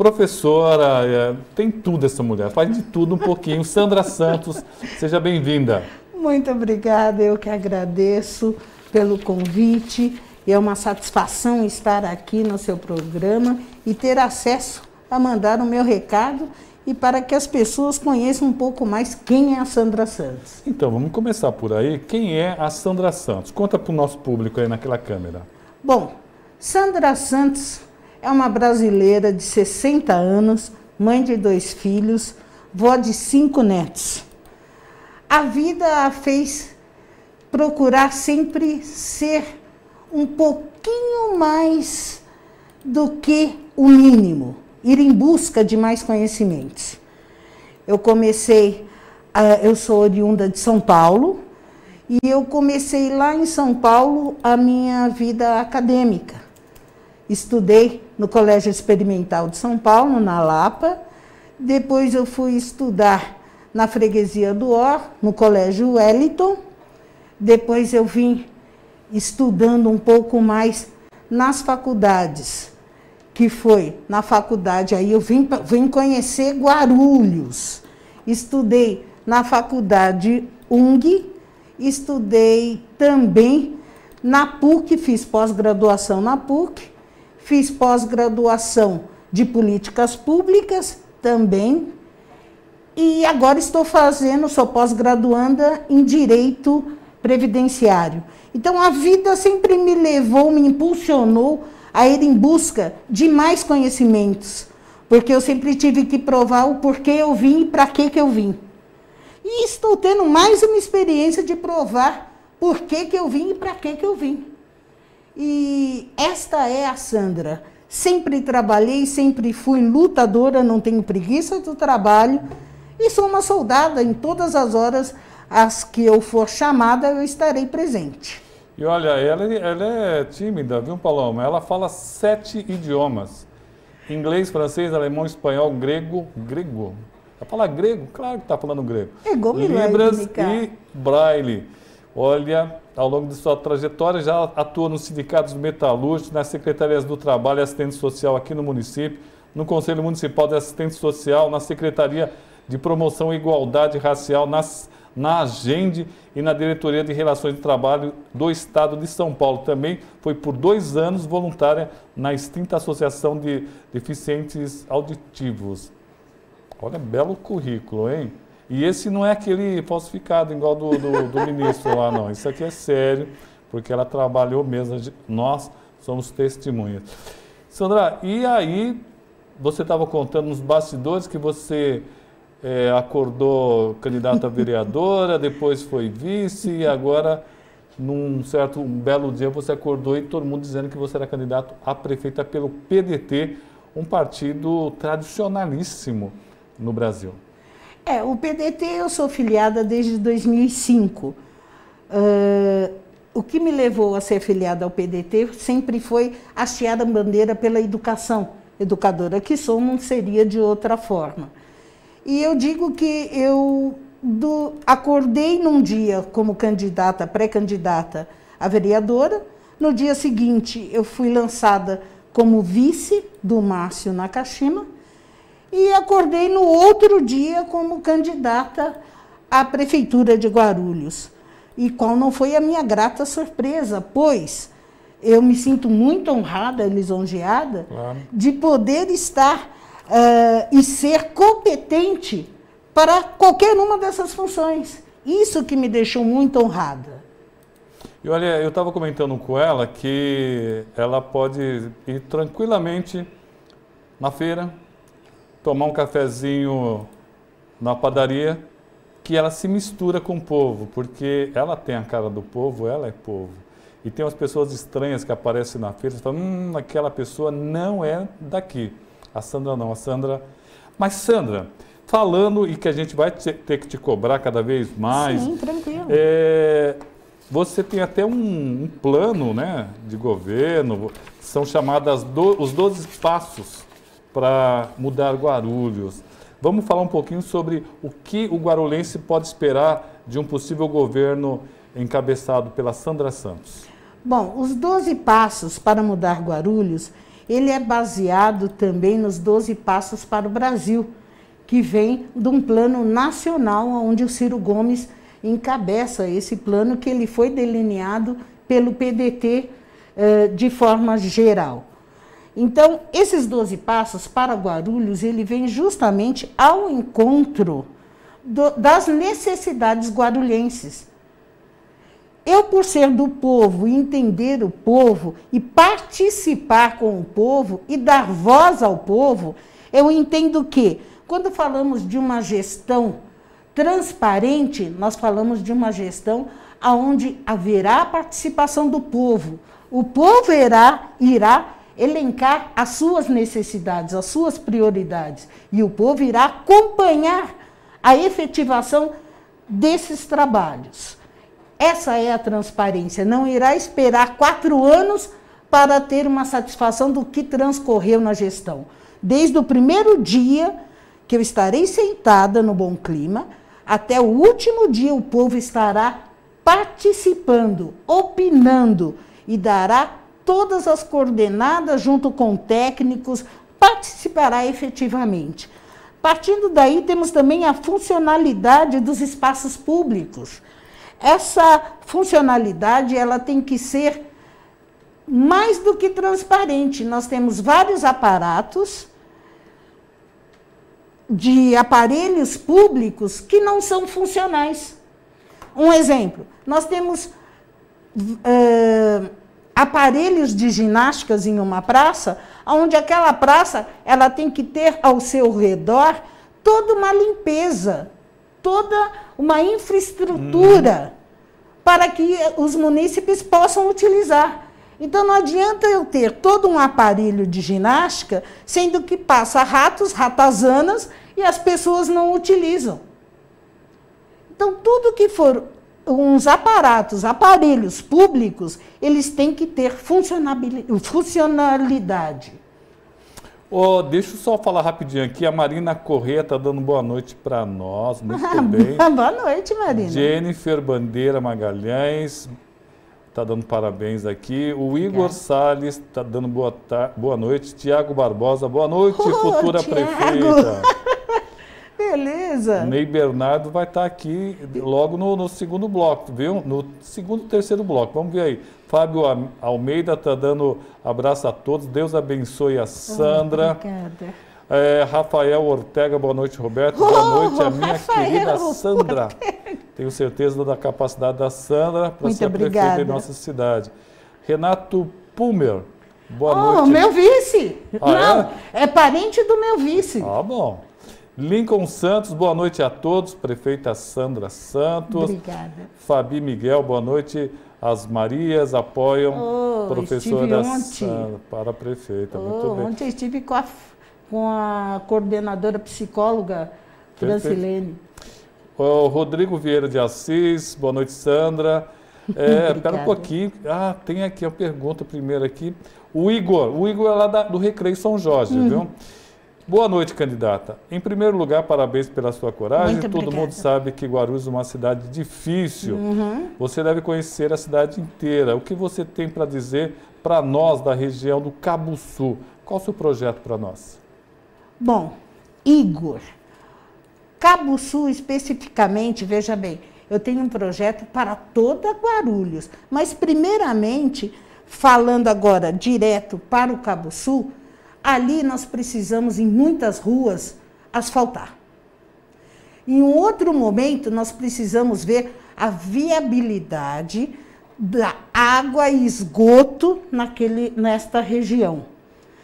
professora, tem tudo essa mulher, faz de tudo um pouquinho. Sandra Santos, seja bem-vinda. Muito obrigada, eu que agradeço pelo convite. É uma satisfação estar aqui no seu programa e ter acesso a mandar o meu recado e para que as pessoas conheçam um pouco mais quem é a Sandra Santos. Então, vamos começar por aí. Quem é a Sandra Santos? Conta para o nosso público aí naquela câmera. Bom, Sandra Santos é uma brasileira de 60 anos, mãe de 2 filhos, vó de 5 netos. A vida a fez procurar sempre ser um pouquinho mais do que o mínimo, ir em busca de mais conhecimentos. Eu sou oriunda de São Paulo, e eu comecei lá em São Paulo a minha vida acadêmica. Estudei no Colégio Experimental de São Paulo, na Lapa, depois eu fui estudar na Freguesia do Or, no Colégio Wellington, depois eu vim estudando um pouco mais nas faculdades, que foi na faculdade, aí eu vim conhecer Guarulhos. Estudei na faculdade UNG, estudei também na PUC, fiz pós-graduação na PUC, fiz pós-graduação de políticas públicas também, e agora sou pós-graduanda em direito previdenciário. Então, a vida sempre me levou, me impulsionou a ir em busca de mais conhecimentos, porque eu sempre tive que provar o porquê eu vim e para que eu vim. E estou tendo mais uma experiência de provar por que eu vim e para que eu vim. E esta é a Sandra. Sempre trabalhei, sempre fui lutadora, não tenho preguiça do trabalho, e sou uma soldada em todas as horas as que eu for chamada, eu estarei presente. E olha, ela é tímida, viu, Paloma? Ela fala 7 idiomas. Inglês, francês, alemão, espanhol, grego. Grego? Ela fala grego? Claro que está falando grego. Libras e Braille. Olha, ao longo de sua trajetória, já atua nos sindicatos metalúrgicos, nas secretarias do trabalho e assistente social aqui no município, no Conselho Municipal de Assistente Social, na Secretaria de Promoção e Igualdade Racial, na Agende e na Diretoria de Relações de Trabalho do Estado de São Paulo. Também foi por 2 anos voluntária na extinta Associação de Deficientes Auditivos. Olha, belo currículo, hein? E esse não é aquele falsificado igual do ministro lá, não. Isso aqui é sério, porque ela trabalhou mesmo. Nós somos testemunhas. Sandra, e aí você estava contando nos bastidores que você acordou candidata a vereadora, depois foi vice, e agora, um belo dia, você acordou e todo mundo dizendo que você era candidato a prefeita pelo PDT, um partido tradicionalíssimo no Brasil. O PDT eu sou filiada desde 2005. O que me levou a ser filiada ao PDT sempre foi hastear a bandeira pela educação. Educadora que sou, não seria de outra forma. E eu digo que eu acordei num dia como candidata, pré-candidata a vereadora. No dia seguinte, eu fui lançada como vice do Márcio Nakashima. E acordei no outro dia como candidata à Prefeitura de Guarulhos. E qual não foi a minha grata surpresa, pois eu me sinto muito honrada e lisonjeada de poder estar e ser competente para qualquer uma dessas funções. Isso que me deixou muito honrada. E olha, eu estava comentando com ela que ela pode ir tranquilamente na feira, tomar um cafezinho na padaria, que ela se mistura com o povo, porque ela tem a cara do povo, ela é povo. E tem umas pessoas estranhas que aparecem na feira e falam, aquela pessoa não é daqui. A Sandra não, a Sandra... Mas Sandra, falando e que a gente vai ter que te cobrar cada vez mais... Sim, tranquilo. Você tem até um plano, né, de governo, são chamadas os 12 passos para mudar Guarulhos. Vamos falar um pouquinho sobre o que o guarulhense pode esperar de um possível governo encabeçado pela Sandra Santos. Bom, os 12 passos para mudar Guarulhos, ele é baseado também nos 12 Passos para o Brasil, que vem de um plano nacional, onde o Ciro Gomes encabeça esse plano, que ele foi delineado pelo PDT de forma geral. Então, esses 12 Passos para Guarulhos, ele vem justamente ao encontro das necessidades guarulhenses. Eu, por ser do povo, entender o povo e participar com o povo e dar voz ao povo, eu entendo que, quando falamos de uma gestão transparente, nós falamos de uma gestão onde haverá a participação do povo. O povo irá elencar as suas necessidades, as suas prioridades, e o povo irá acompanhar a efetivação desses trabalhos. Essa é a transparência, não irá esperar 4 anos para ter uma satisfação do que transcorreu na gestão. Desde o primeiro dia que eu estarei sentada no Bom Clima, até o último dia o povo estará participando, opinando e dará todas as coordenadas junto com técnicos, participará efetivamente. Partindo daí, temos também a funcionalidade dos espaços públicos. Essa funcionalidade, ela tem que ser mais do que transparente. Nós temos vários aparatos de aparelhos públicos que não são funcionais. Um exemplo, nós temos aparelhos de ginásticas em uma praça, onde aquela praça ela tem que ter ao seu redor toda uma limpeza, toda uma infraestrutura para que os munícipes possam utilizar. Então, não adianta eu ter todo um aparelho de ginástica, sendo que passa ratos, ratazanas, e as pessoas não utilizam. Então, tudo que for uns aparelhos públicos, eles têm que ter funcionalidade. Deixa eu só falar rapidinho aqui. A Marina Corrêa está dando boa noite para nós. Muito bem. Boa noite, Marina. Jennifer Bandeira Magalhães está dando parabéns aqui. O Igor Salles está dando boa noite. Tiago Barbosa, boa noite, futura prefeita. Beleza. Ney Bernardo vai estar aqui logo no segundo bloco, viu? No segundo, terceiro bloco. Vamos ver aí. Fábio Almeida está dando abraço a todos. Deus abençoe a Sandra. Obrigada. Rafael Ortega, boa noite, Roberto. Boa noite, a minha querida Sandra. Tenho certeza da capacidade da Sandra para ser a prefeita em nossa cidade. Renato Pumer, boa noite. Meu vice. Não, é parente do meu vice. Bom. Lincoln Santos, boa noite a todos. Prefeita Sandra Santos. Obrigada. Fabi Miguel, boa noite. As Marias apoiam professora Sandra para a prefeita. Muito bem. Ontem eu estive com a coordenadora psicóloga Francilene. O Rodrigo Vieira de Assis, boa noite, Sandra. Espera um pouquinho. Tem aqui a pergunta primeiro aqui. O Igor é lá do Recreio São Jorge, viu? Boa noite, candidata. Em primeiro lugar, parabéns pela sua coragem. Todo mundo sabe que Guarulhos é uma cidade difícil. Você deve conhecer a cidade inteira. O que você tem para dizer para nós da região do Cabo Sul? Qual o seu projeto para nós? Bom, Igor, Cabo Sul especificamente, veja bem, eu tenho um projeto para toda Guarulhos. Mas, primeiramente, falando agora direto para o Cabo Sul, ali nós precisamos, em muitas ruas, asfaltar. Em um outro momento, nós precisamos ver a viabilidade da água e esgoto nesta região,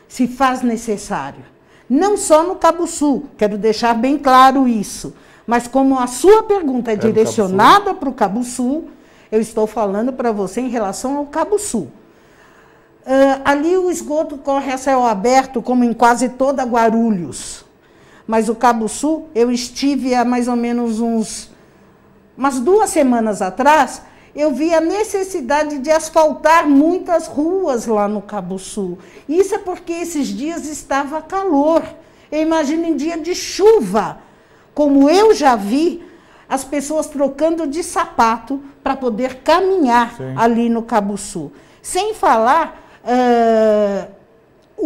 se faz necessário. Não só no Cabo Sul, quero deixar bem claro isso, mas como a sua pergunta é direcionada para o Cabo Sul, eu estou falando para você em relação ao Cabo Sul. Ali o esgoto corre a céu aberto, como em quase toda Guarulhos. Mas o Cabo Sul, eu estive há mais ou menos umas 2 semanas atrás, eu vi a necessidade de asfaltar muitas ruas lá no Cabo Sul. Isso é porque esses dias estava calor. Eu imagino em dia de chuva, como eu já vi, as pessoas trocando de sapato para poder caminhar ali no Cabo Sul. Sem falar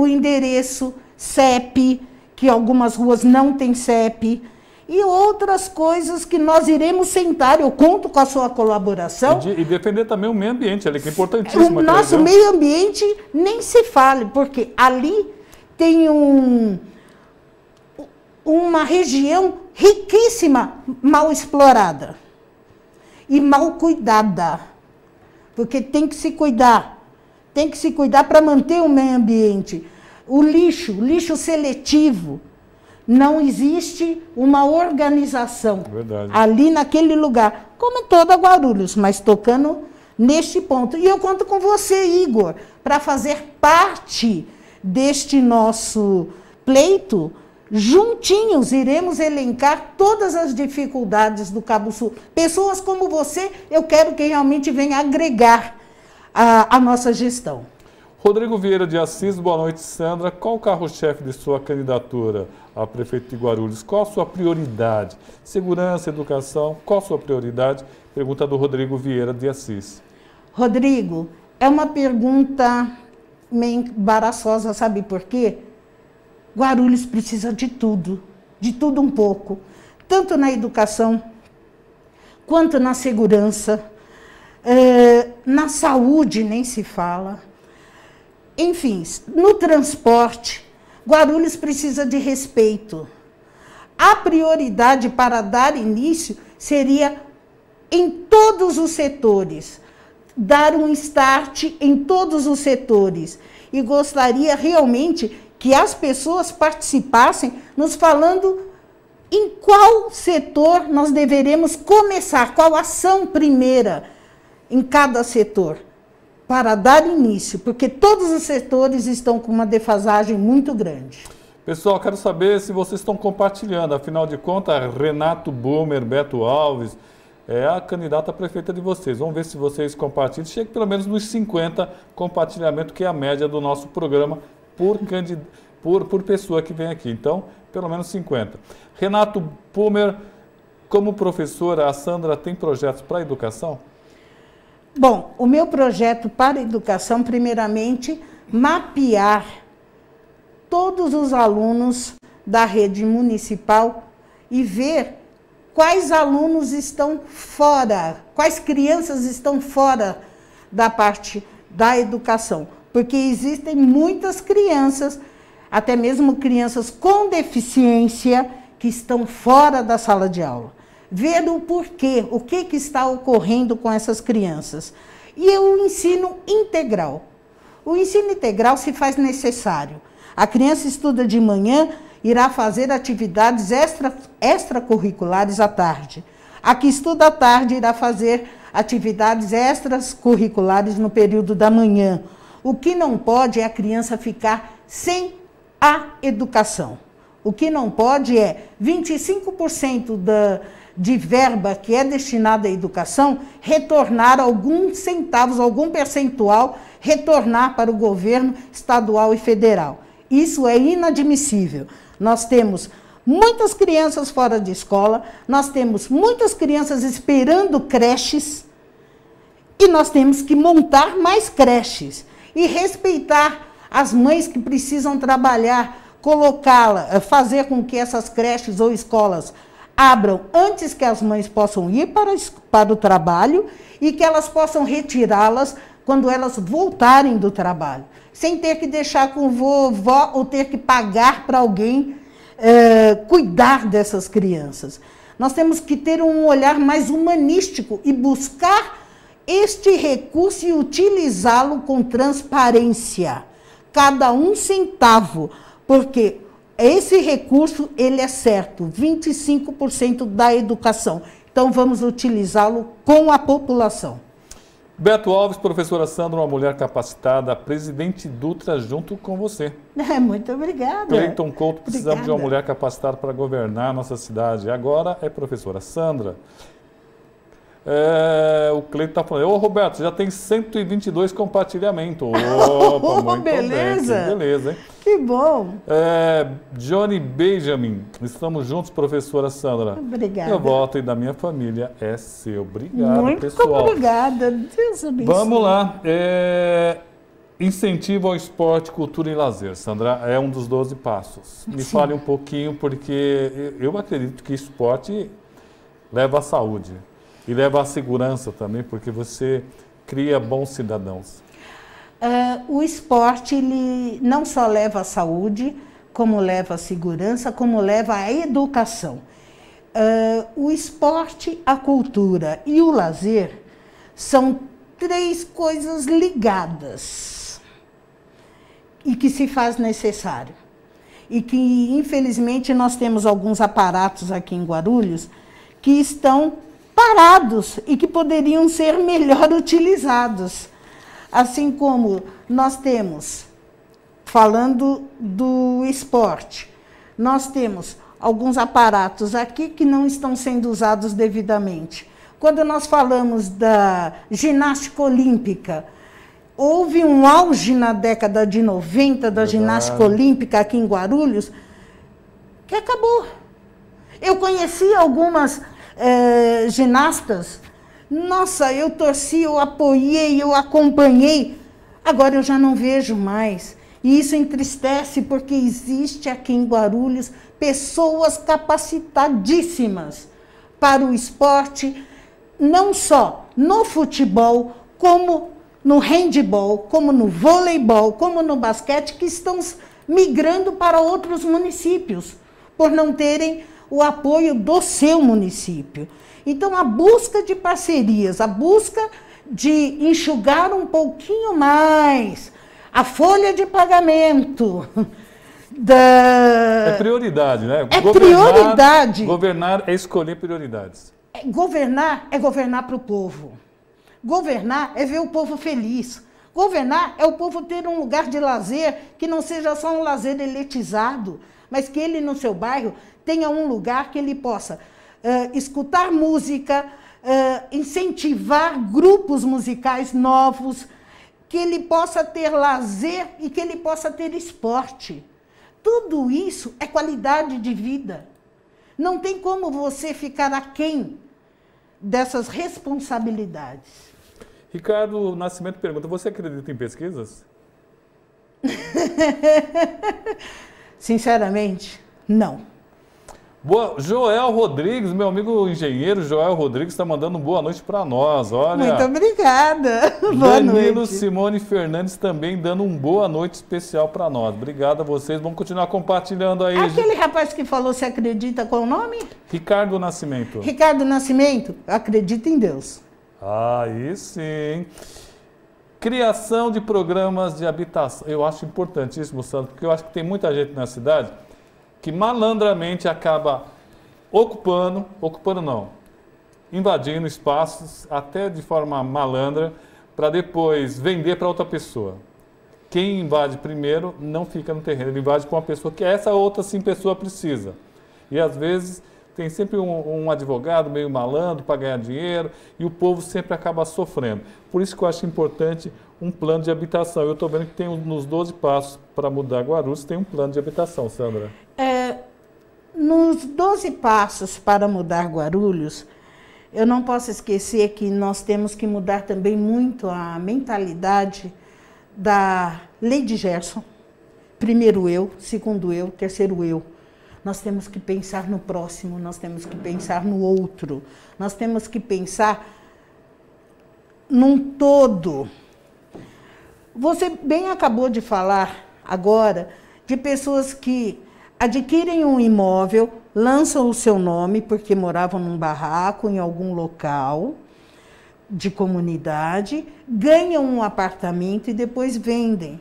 o endereço, CEP, que algumas ruas não têm CEP, e outras coisas que nós iremos sentar. Eu conto com a sua colaboração. E defender também o meio ambiente, ali, que é importantíssimo. O nosso meio ambiente nem se fale, porque ali tem uma região riquíssima, mal explorada e mal cuidada, porque tem que se cuidar para manter o meio ambiente. O lixo seletivo, não existe uma organização ali naquele lugar, como em toda Guarulhos, mas tocando neste ponto. E eu conto com você, Igor, para fazer parte deste nosso pleito. Juntinhos iremos elencar todas as dificuldades do Cabo Sul. Pessoas como você, eu quero que realmente venha agregar a nossa gestão. Rodrigo Vieira de Assis, boa noite, Sandra. Qual o carro-chefe de sua candidatura a prefeito de Guarulhos? Qual a sua prioridade? Segurança, educação, qual a sua prioridade? Pergunta do Rodrigo Vieira de Assis. Rodrigo, é uma pergunta meio embaraçosa, sabe por quê? Guarulhos precisa de tudo um pouco, tanto na educação, quanto na segurança, na saúde nem se fala. Enfim, no transporte, Guarulhos precisa de respeito. A prioridade para dar início seria em todos os setores, dar um start em todos os setores. E gostaria realmente que as pessoas participassem, nos falando em qual setor nós deveremos começar, qual ação primeira em cada setor, para dar início, porque todos os setores estão com uma defasagem muito grande. Pessoal, quero saber se vocês estão compartilhando, afinal de contas, Renato Bumer, Beto Alves, é a candidata a prefeita de vocês. Vamos ver se vocês compartilham. Chegue pelo menos nos 50 compartilhamentos, que é a média do nosso programa por pessoa que vem aqui. Então, pelo menos 50. Renato Bumer, como professora, a Sandra tem projetos para a educação? Bom, o meu projeto para a educação, primeiramente, mapear todos os alunos da rede municipal e ver quais alunos estão fora, quais crianças estão fora da parte da educação. Porque existem muitas crianças, até mesmo crianças com deficiência, que estão fora da sala de aula. Ver o porquê, o que está ocorrendo com essas crianças. E o ensino integral. O ensino integral se faz necessário. A criança estuda de manhã, irá fazer atividades extracurriculares à tarde. A que estuda à tarde irá fazer atividades extracurriculares no período da manhã. O que não pode é a criança ficar sem a educação. O que não pode é 25% de verba que é destinada à educação retornar alguns centavos, algum percentual, retornar para o governo estadual e federal. Isso é inadmissível. Nós temos muitas crianças fora de escola, nós temos muitas crianças esperando creches e nós temos que montar mais creches e respeitar as mães que precisam trabalhar, colocá-la, fazer com que essas creches ou escolas abram antes que as mães possam ir para o trabalho e que elas possam retirá-las quando elas voltarem do trabalho, sem ter que deixar com vovó ou ter que pagar para alguém cuidar dessas crianças. Nós temos que ter um olhar mais humanístico e buscar este recurso e utilizá-lo com transparência. Cada um centavo, porque esse recurso, ele é certo, 25% da educação. Então, vamos utilizá-lo com a população. Beto Alves, professora Sandra, uma mulher capacitada, presidente Dutra junto com você. Muito obrigada. Cleiton Couto, precisamos de uma mulher capacitada para governar a nossa cidade. Agora é professora Sandra. O Cleiton está falando, Roberto, já tem 122 compartilhamentos. Opa, muito beleza. Bem, que beleza, hein? Que bom. Johnny Benjamin, estamos juntos, professora Sandra. Obrigada. Meu voto e da minha família é seu. Obrigado, muito pessoal. Muito obrigada. Deus abençoe. Vamos lá. Incentivo ao esporte, cultura e lazer. Sandra, é um dos 12 passos. Me Sim. fale um pouquinho, porque eu acredito que esporte leva à saúde e leva à segurança também, porque você cria bons cidadãos. O esporte, ele não só leva à saúde, como leva à segurança, como leva à educação. O esporte, a cultura e o lazer são 3 coisas ligadas e que se faz necessário. E que, infelizmente, nós temos alguns aparatos aqui em Guarulhos que estão parados e que poderiam ser melhor utilizados. Assim como nós temos, falando do esporte, nós temos alguns aparatos aqui que não estão sendo usados devidamente. Quando nós falamos da ginástica olímpica, houve um auge na década de 90 da ginástica olímpica aqui em Guarulhos, que acabou. Eu conheci algumas ginastas. Nossa, eu torci, eu apoiei, eu acompanhei. Agora eu já não vejo mais. E isso entristece porque existe aqui em Guarulhos pessoas capacitadíssimas para o esporte, não só no futebol, como no handebol, como no voleibol, como no basquete, que estão migrando para outros municípios, por não terem o apoio do seu município. Então, a busca de parcerias, a busca de enxugar um pouquinho mais a folha de pagamento É prioridade, né? É prioridade. Governar é escolher prioridades. Governar é governar para o povo. Governar é ver o povo feliz. Governar é o povo ter um lugar de lazer que não seja só um lazer elitizado, mas que ele, no seu bairro, tenha um lugar que ele possa escutar música, incentivar grupos musicais novos, que ele possa ter lazer e que ele possa ter esporte. Tudo isso é qualidade de vida. Não tem como você ficar aquém dessas responsabilidades. Ricardo Nascimento pergunta, você acredita em pesquisas? Sinceramente, não. Joel Rodrigues, meu amigo engenheiro Joel Rodrigues, está mandando boa noite para nós. Olha, muito obrigada. Boa Danilo noite. Simone Fernandes também dando um boa noite especial para nós. Obrigado a vocês. Vamos continuar compartilhando aí. Aquele rapaz que falou, se acredita, qual o nome? Ricardo Nascimento. Ricardo Nascimento, acredita em Deus. Aí sim. Criação de programas de habitação. Eu acho importantíssimo, Sandro, porque eu acho que tem muita gente na cidade que malandramente acaba invadindo espaços, até de forma malandra, para depois vender para outra pessoa. Quem invade primeiro não fica no terreno, ele invade com uma pessoa que essa outra sim pessoa precisa. E às vezes tem sempre um advogado meio malandro para ganhar dinheiro e o povo sempre acaba sofrendo. Por isso que eu acho importante um plano de habitação. Eu estou vendo que tem nos 12 passos para mudar Guarulhos, tem um plano de habitação, Sandra. Nos 12 passos para mudar Guarulhos, eu não posso esquecer que nós temos que mudar também muito a mentalidade da lei de Gerson. Primeiro eu, segundo eu, terceiro eu. Nós temos que pensar no próximo, nós temos que pensar no outro, nós temos que pensar num todo. Você bem acabou de falar agora de pessoas que adquirem um imóvel, lançam o seu nome porque moravam num barraco, em algum local de comunidade, ganham um apartamento e depois vendem.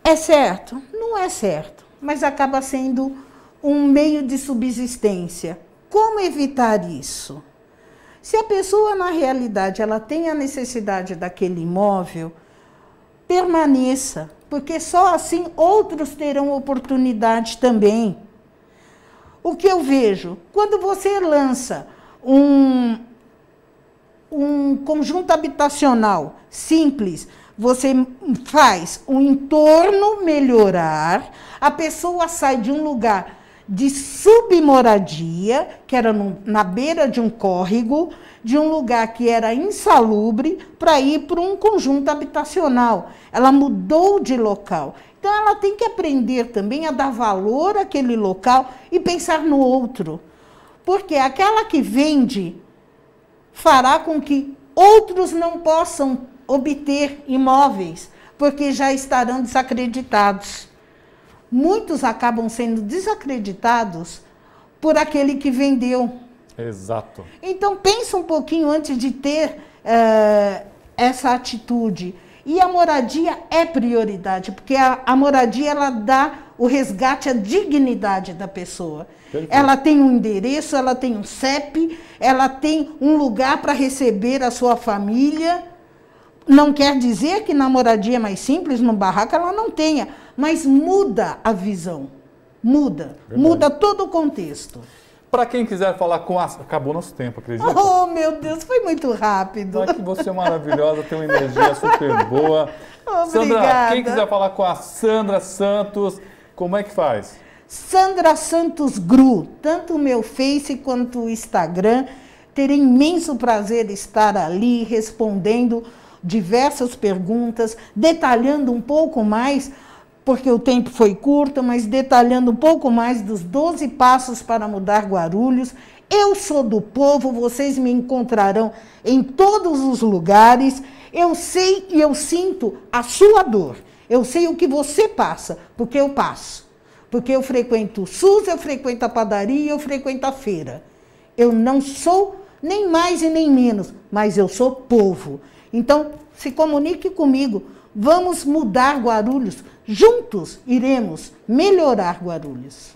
É certo? Não é certo, mas acaba sendo um meio de subsistência. Como evitar isso? Se a pessoa, na realidade, ela tem a necessidade daquele imóvel, permaneça, porque só assim outros terão oportunidade também. O que eu vejo? Quando você lança um conjunto habitacional simples, você faz o entorno melhorar, a pessoa sai de um lugar de submoradia, que era na beira de um córrego, de um lugar que era insalubre para ir para um conjunto habitacional. Ela mudou de local. Então, ela tem que aprender também a dar valor àquele local e pensar no outro. Porque aquela que vende fará com que outros não possam obter imóveis, porque já estarão desacreditados. Muitos acabam sendo desacreditados por aquele que vendeu. Exato. Então, pensa um pouquinho antes de ter essa atitude. E a moradia é prioridade, porque a moradia ela dá o resgate à dignidade da pessoa. Perfeito. Ela tem um endereço, ela tem um CEP, ela tem um lugar para receber a sua família. Não quer dizer que na moradia mais simples, no barraco, ela não tenha, mas muda a visão. Muda. Verdade. Muda todo o contexto. Para quem quiser falar com a... Acabou nosso tempo, acredita? Oh, meu Deus, foi muito rápido. É que você é maravilhosa, tem uma energia super boa. Obrigada. Sandra, quem quiser falar com a Sandra Santos, como é que faz? Sandra Santos Gru, tanto o meu Face quanto o Instagram. Terei imenso prazer de estar ali respondendo diversas perguntas, detalhando um pouco mais, porque o tempo foi curto, mas detalhando um pouco mais dos 12 passos para mudar Guarulhos. Eu sou do povo, vocês me encontrarão em todos os lugares. Eu sei e eu sinto a sua dor. Eu sei o que você passa, porque eu passo. Porque eu frequento o SUS, eu frequento a padaria, eu frequento a feira. Eu não sou nem mais e nem menos, mas eu sou povo. Então, se comunique comigo. Vamos mudar Guarulhos. Juntos iremos melhorar Guarulhos.